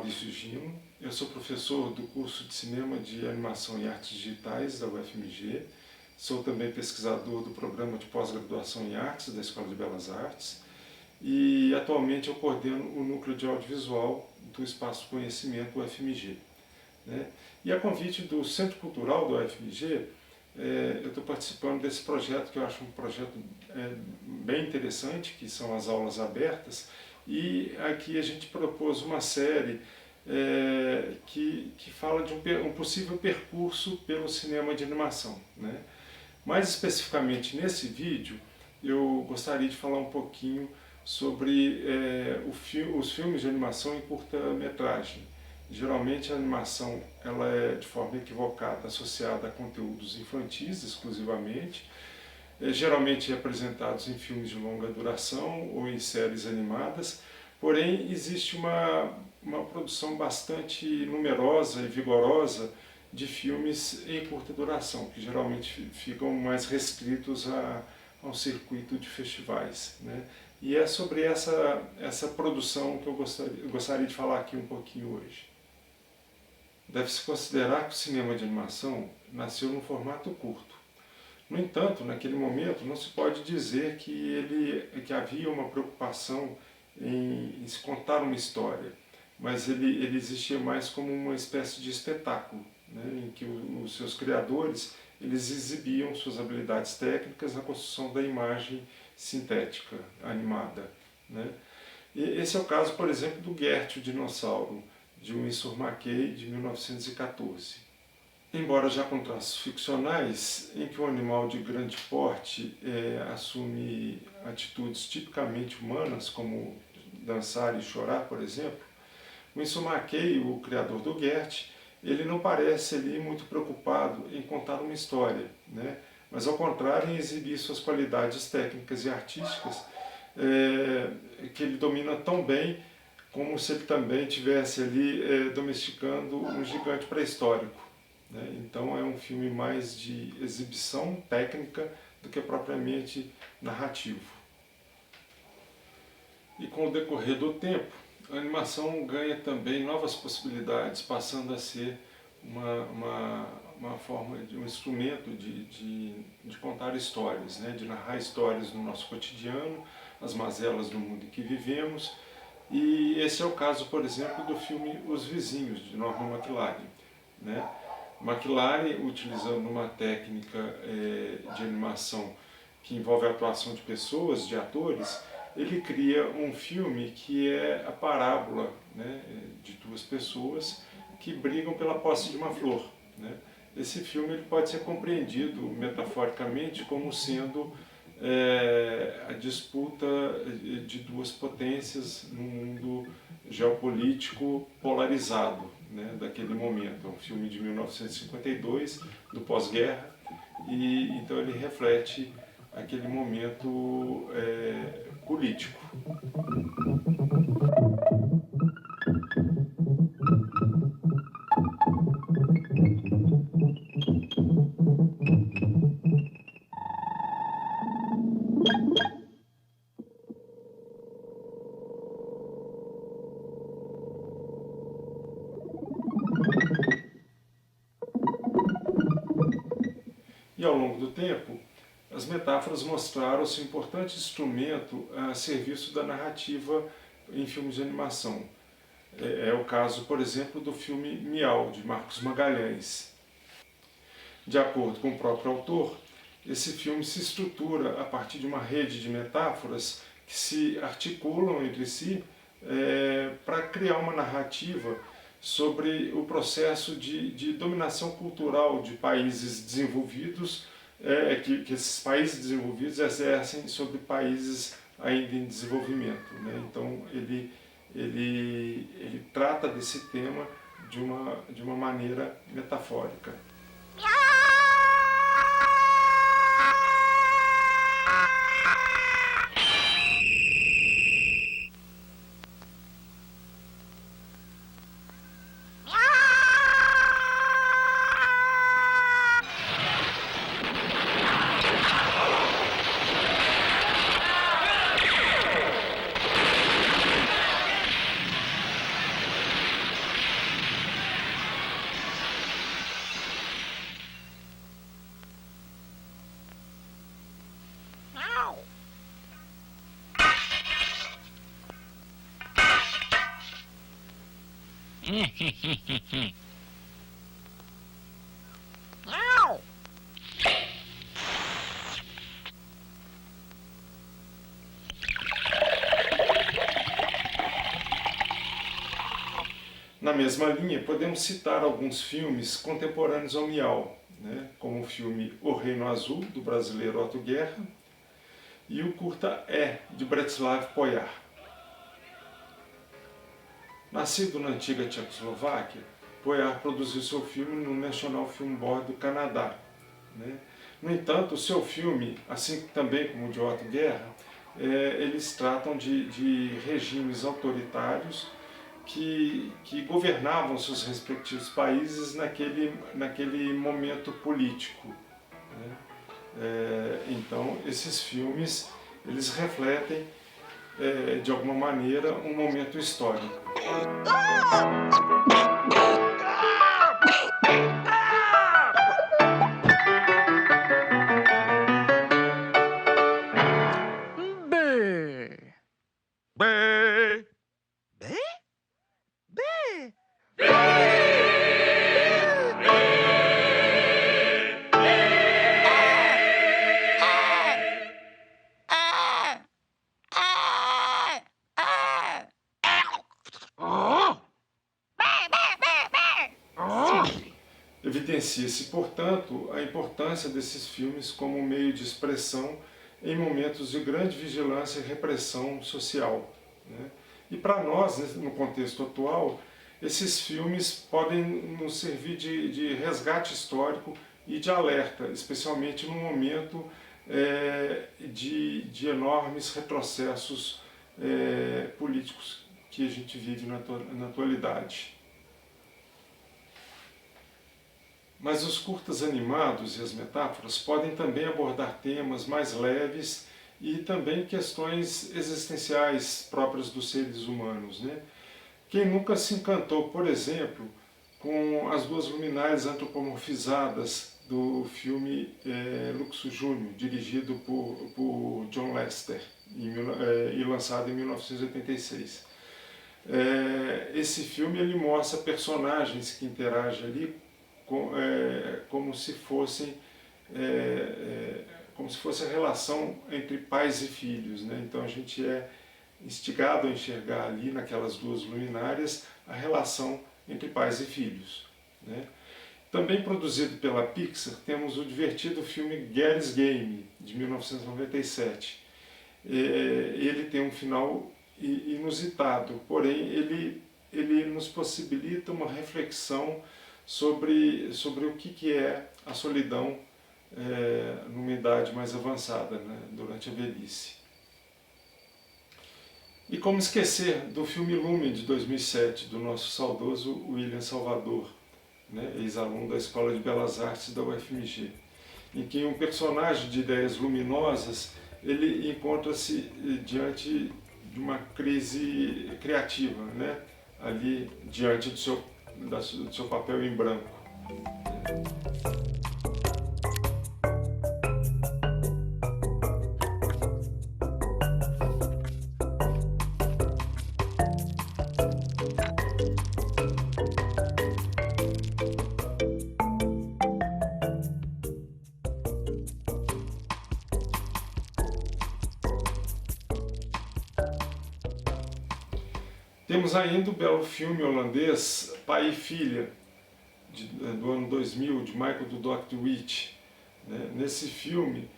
Maurício Gino, eu sou professor do curso de Cinema de Animação e Artes Digitais da UFMG, sou também pesquisador do programa de pós-graduação em Artes da Escola de Belas Artes e atualmente eu coordeno o Núcleo de Audiovisual do Espaço Conhecimento UFMG. E a convite do Centro Cultural do UFMG, eu estou participando desse projeto que eu acho um projeto bem interessante, que são as aulas abertas, e aqui a gente propôs uma série que fala de um possível percurso pelo cinema de animação. Mais especificamente nesse vídeo, eu gostaria de falar um pouquinho sobre os filmes de animação em curta-metragem. Geralmente a animação ela é de forma equivocada associada a conteúdos infantis exclusivamente, geralmente representados em filmes de longa duração ou em séries animadas, porém existe uma produção bastante numerosa e vigorosa de filmes em curta duração, que geralmente ficam mais restritos a um circuito de festivais. E é sobre essa produção que eu gostaria de falar aqui um pouquinho hoje. Deve-se considerar que o cinema de animação nasceu num formato curto. No entanto, naquele momento, não se pode dizer que havia uma preocupação em se contar uma história, mas ele existia mais como uma espécie de espetáculo, em que os seus criadores eles exibiam suas habilidades técnicas na construção da imagem sintética, animada. E esse é o caso, por exemplo, do Gert, o dinossauro, de Winsor McCay, de 1914. Embora já com traços ficcionais, em que um animal de grande porte assume atitudes tipicamente humanas, como dançar e chorar, por exemplo, Winsor McCay, o criador do Gert, ele não parece ali muito preocupado em contar uma história, mas ao contrário em exibir suas qualidades técnicas e artísticas, que ele domina tão bem, como se ele também estivesse ali domesticando um gigante pré-histórico. Então é um filme mais de exibição técnica do que propriamente narrativo. E com o decorrer do tempo, a animação ganha também novas possibilidades, passando a ser uma forma, um instrumento de contar histórias, de narrar histórias do nosso cotidiano, as mazelas do mundo em que vivemos. E esse é o caso, por exemplo, do filme Os Vizinhos, de Norman McLaren. McLaren, utilizando uma técnica de animação que envolve a atuação de pessoas, de atores, ele cria um filme que é a parábola de duas pessoas que brigam pela posse de uma flor. Esse filme ele pode ser compreendido metaforicamente como sendo a disputa de duas potências num mundo geopolítico polarizado daquele momento. É um filme de 1952, do pós-guerra, e então ele reflete aquele momento político. E ao longo do tempo, as metáforas mostraram-se um importante instrumento a serviço da narrativa em filmes de animação. É o caso, por exemplo, do filme Miau, de Marcos Magalhães. De acordo com o próprio autor, esse filme se estrutura a partir de uma rede de metáforas que se articulam entre si para criar uma narrativa sobre o processo de dominação cultural de países desenvolvidos, que esses países desenvolvidos exercem sobre países ainda em desenvolvimento. Então ele trata desse tema de uma maneira metafórica. Na mesma linha, podemos citar alguns filmes contemporâneos ao Miau, né, como o filme O Reino Azul, do brasileiro Otto Guerra, e o curta É, de Bretislav Pojar. Nascido na antiga Tchecoslováquia, Pojar produziu seu filme no National Film Board do Canadá, né? No entanto, o seu filme, assim também como o de Otto Guerra, eles tratam de regimes autoritários que governavam seus respectivos países naquele momento político, né? Então, esses filmes eles refletem, de alguma maneira, um momento histórico. Evidencia-se, portanto, a importância desses filmes como meio de expressão em momentos de grande vigilância e repressão social, né? E para nós, no contexto atual, esses filmes podem nos servir de resgate histórico e de alerta, especialmente no momento de enormes retrocessos políticos que a gente vive na atualidade. Mas os curtas animados e as metáforas podem também abordar temas mais leves e também questões existenciais próprias dos seres humanos, né? Quem nunca se encantou, por exemplo, com as duas luminárias antropomorfizadas do filme Luxo Júnior, dirigido por John Lester e lançado em 1986. Esse filme ele mostra personagens que interagem ali como se fosse a relação entre pais e filhos, né? Então a gente é instigado a enxergar ali naquelas duas luminárias a relação entre pais e filhos, né? Também produzido pela Pixar, temos o divertido filme Garry's Game, de 1997. Ele tem um final inusitado, porém ele nos possibilita uma reflexão sobre o que é a solidão numa idade mais avançada, né, durante a velhice. E como esquecer do filme Lumen, de 2007, do nosso saudoso William Salvador, né, ex-aluno da Escola de Belas Artes da UFMG, em que um personagem de ideias luminosas ele encontra-se diante de uma crise criativa, né, ali diante do seu papel em branco. Temos ainda o belo filme holandês Pai e Filha, do ano 2000, de Michael Dudok de Wit. Nesse filme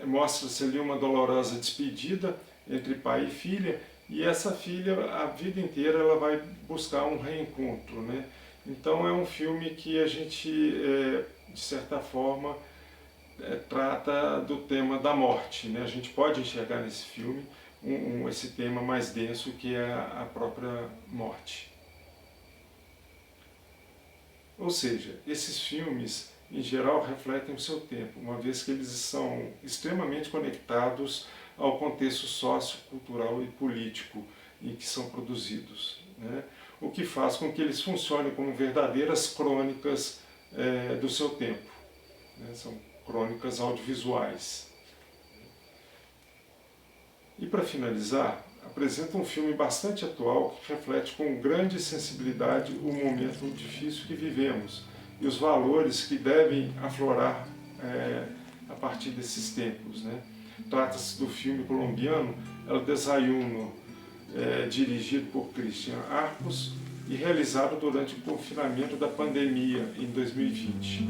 mostra-se ali uma dolorosa despedida entre pai e filha, e essa filha, a vida inteira, ela vai buscar um reencontro, né? Então é um filme que a gente, de certa forma, trata do tema da morte, né? A gente pode enxergar nesse filme esse tema mais denso que é a própria morte. Ou seja, esses filmes, em geral, refletem o seu tempo, uma vez que eles são extremamente conectados ao contexto sociocultural e político em que são produzidos, né? O que faz com que eles funcionem como verdadeiras crônicas do seu tempo, né? São crônicas audiovisuais. E para finalizar, apresenta um filme bastante atual que reflete com grande sensibilidade o momento difícil que vivemos e os valores que devem aflorar a partir desses tempos, né? Trata-se do filme colombiano El Desayuno, dirigido por Christian Arcos e realizado durante o confinamento da pandemia em 2020.